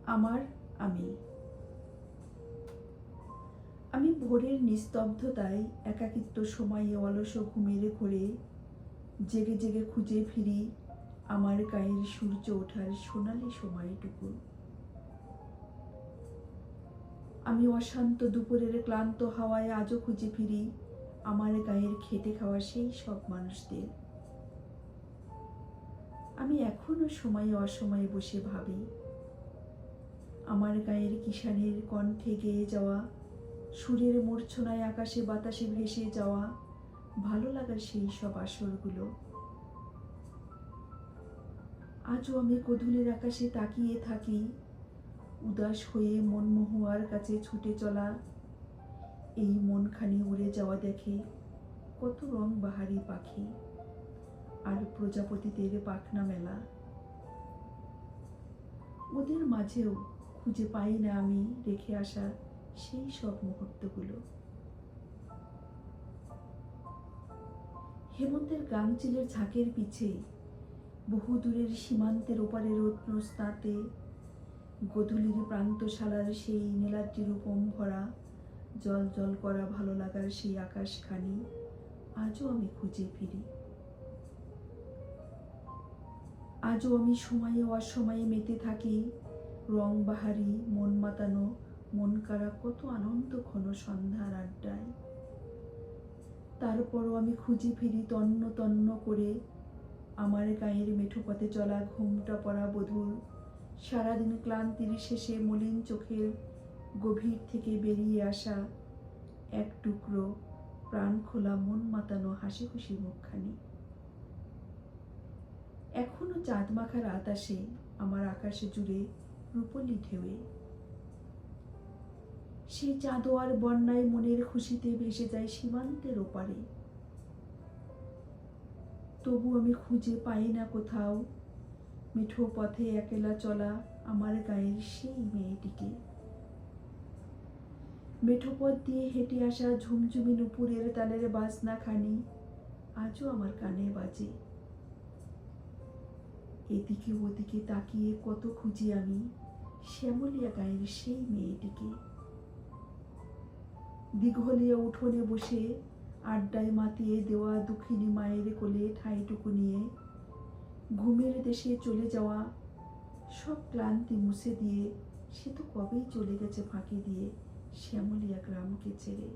আমার আমি আমি ভোরের নিস্তব্ধতায় একাকিত্ব সময়ে অলস ঘুমের ঘোরে জেগে জেগে খুঁজে ফিরি আমার গায়ের সূর্য ওঠার সোনালি সময়টুকু। আমি অশান্ত দুপুরের ক্লান্ত হাওয়ায় আজও খুঁজে ফিরি আমার গায়ের খেটে খাওয়া সেই সব মানুষদের। আমি এখনো সময়ে অসময়ে বসে ভাবি আমার গায়ের কিষানের কণ্ঠে গেয়ে যাওয়া সুরের মূর্ছনায় আকাশে বাতাসে ভেসে যাওয়া ভালো লাগার সেই সব আসরগুলো। আজও আমি গোধূলির আকাশে তাকিয়ে থাকি উদাস হয়ে মনমহুয়ার কাছে ছুটে চলা এই মনখানি উড়ে যাওয়া দেখে কত রং বাহারি পাখি আর প্রজাপতিদের পাখনা মেলা। ওদের মাঝেও খুঁজে পাই না আমি রেখে আসা সেই সব মুহূর্তগুলো। হেমন্তের গাংচিলের ঝাঁকের পিছে বহু দূরের সীমান্তের ওপারে রত্নস্নাতে গোধূলির প্রান্তশালার সেই নীলাদ্রি রূপম ভরা জল জল করা ভালো লাগার সেই আকাশখানি আজও আমি খুঁজে ফিরি। আজও আমি সময়ে অসময়ে মেতে থাকি রং বাহারি মন মাতানো মন কাড়া কত আনন্দ ঘন সন্ধ্যার আড্ডায়। তারপরও আমি খুঁজে ফিরি তন্ন তন্ন করে আমার গায়ের মেঠো পথে চলা ঘুমটা পড়া বধূর সারাদিন ক্লান্তির শেষে মলিন চোখের গভীর থেকে বেরিয়ে আসা এক টুকরো প্রাণ খোলা মন মাতানো হাসি খুশি মুখখানি। এখনো চাঁদ মাখা রাত আসে আমার আকাশে জুড়ে রূপলি ঢেউয়ে। সেই চাঁদোয়ার বন্যায় মনের খুশিতে ভেসে যায় সীমান্তের ওপারে। তবু আমি খুঁজে পাই না কোথাও মিঠো পথে একলা চলা আমার গায়ের সেই মেয়েটিকে। মেঠো পথ দিয়ে হেঁটে আসা ঝুমঝুমি নুপুরের তালের বাজনা খানি আজও আমার কানে বাজে। এদিকে ওদিকে তাকিয়ে কত খুঁজি আমি শ্যামলিয়া গায়ের সেই মেয়েটিকে। দিঘলিয়া উঠোনে বসে আড্ডায় মাতিয়ে দেওয়া দুঃখিনী মায়ের কোলে ঠাঁইটুকু নিয়ে ঘুমের দেশে চলে যাওয়া সব ক্লান্তি মুছে দিয়ে সে তো কবেই চলে গেছে ফাঁকি দিয়ে শ্যামলিয়া গ্রামকে ছেড়ে।